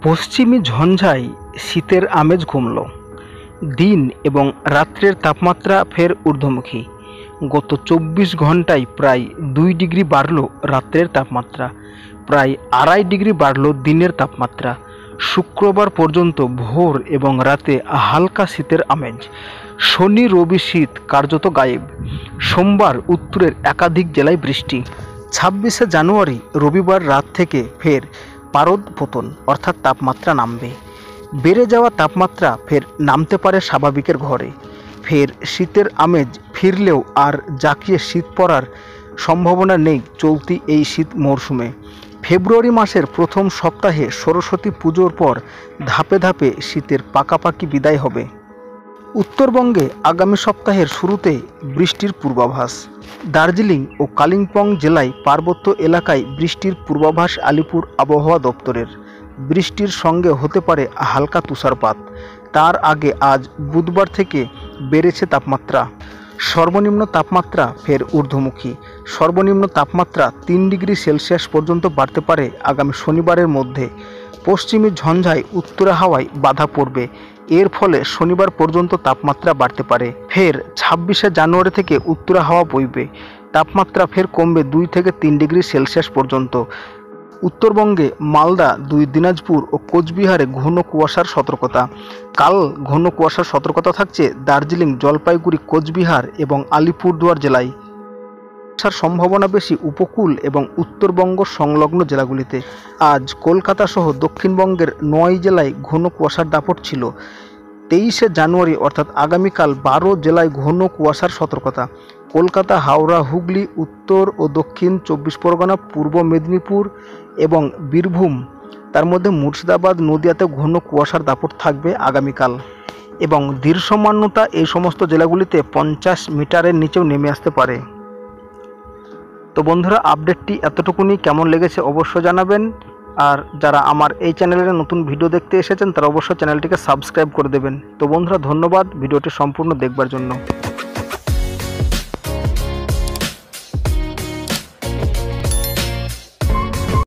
পশ্চিমী ঝঞ্ঝায় শীতের আমেজ কমল। দিন এবং রাত্রের তাপমাত্রা ফের ঊর্ধ্বমুখী। গত ২৪ ঘন্টায় প্রায় ২ ডিগ্রি বাড়ল রাত্রের তাপমাত্রা, প্রায় ২.৫ ডিগ্রি বাড়ল দিনের তাপমাত্রা। শুক্রবার পর্যন্ত ভোর এবং রাতে হালকা শীতের আমেজ। শনি রবি শীত কার্যত গায়েব। সোমবার উত্তরের একাধিক জেলায় বৃষ্টি। ২৬শে জানুয়ারি রবিবার রাত থেকে ফের পারদ পতন, অর্থাৎ তাপমাত্রা নামবে। বেড়ে যাওয়া তাপমাত্রা ফের নামতে পারে স্বাভাবিকের ঘরে। ফের শীতের আমেজ ফিরলেও আর জাঁকিয়ে শীত পড়ার সম্ভাবনা নেই চলতি এই শীত মরশুমে। ফেব্রুয়ারি মাসের প্রথম সপ্তাহে সরস্বতী পুজোর পর ধাপে ধাপে শীতের পাকাপাকি বিদায় হবে। উত্তরবঙ্গে আগামী সপ্তাহের শুরুতে বৃষ্টির পূর্বাভাস। দার্জিলিং ও কালিম্পং জেলায় পার্বত্য এলাকায় বৃষ্টির পূর্বাভাস আলিপুর আবহাওয়া দপ্তরের। বৃষ্টির সঙ্গে হতে পারে হালকা তুষারপাত। তার আগে আজ বুধবার থেকে বেড়েছে তাপমাত্রা। সর্বনিম্ন তাপমাত্রা ফের ঊর্ধ্বমুখী। সর্বনিম্ন তাপমাত্রা ৩ ডিগ্রি সেলসিয়াস পর্যন্ত বাড়তে পারে আগামী শনিবারের মধ্যে। পশ্চিমী ঝঞ্ঝায় উত্তরা হাওয়ায় বাধা পড়বে। এর ফলে শনিবার পর্যন্ত তাপমাত্রা বাড়তে পারে। ফের ২৬শে জানুয়ারি থেকে উত্তরা হাওয়া বইবে। তাপমাত্রা ফের কমবে ২ থেকে ৩ ডিগ্রি সেলসিয়াস পর্যন্ত। উত্তরবঙ্গে মালদা, দিনাজপুর ও কোচবিহারে ঘন কুয়াশার সতর্কতা। কাল ঘন কুয়াশার সতর্কতা থাকছে দার্জিলিং, জলপাইগুড়ি, কোচবিহার এবং আলিপুরদুয়ার জেলায়। কুয়াশার সম্ভাবনা বেশি উপকূল এবং উত্তরবঙ্গ সংলগ্ন জেলাগুলিতে। আজ কলকাতা সহ দক্ষিণবঙ্গের ৯ জেলায় ঘন কুয়াশার দাপট ছিল। ২৩শে জানুয়ারি অর্থাৎ আগামীকাল ১২ জেলায় ঘন কুয়াশার সতর্কতা। কলকাতা, হাওড়া, হুগলি, উত্তর ও দক্ষিণ ২৪ পরগনা, পূর্ব মেদিনীপুর এবং বীরভূম, তার মধ্যে মুর্শিদাবাদ, নদিয়াতে ঘন কুয়াশার দাপট থাকবে আগামীকাল। এবং দৃশ্যমানতা এই সমস্ত জেলাগুলিতে ৫০ মিটারের নিচেও নেমে আসতে পারে। তো বন্ধুরা, আপডেটটি এতটুকুনি। কেমন লেগেছে অবশ্যই জানাবেন। আর যারা আমার এই চ্যানেলের নতুন ভিডিও দেখতে এসেছেন তারা অবশ্যই চ্যানেলটিকে সাবস্ক্রাইব করে দেবেন। তো বন্ধুরা, ধন্যবাদ ভিডিওটি সম্পূর্ণ দেখবার জন্য।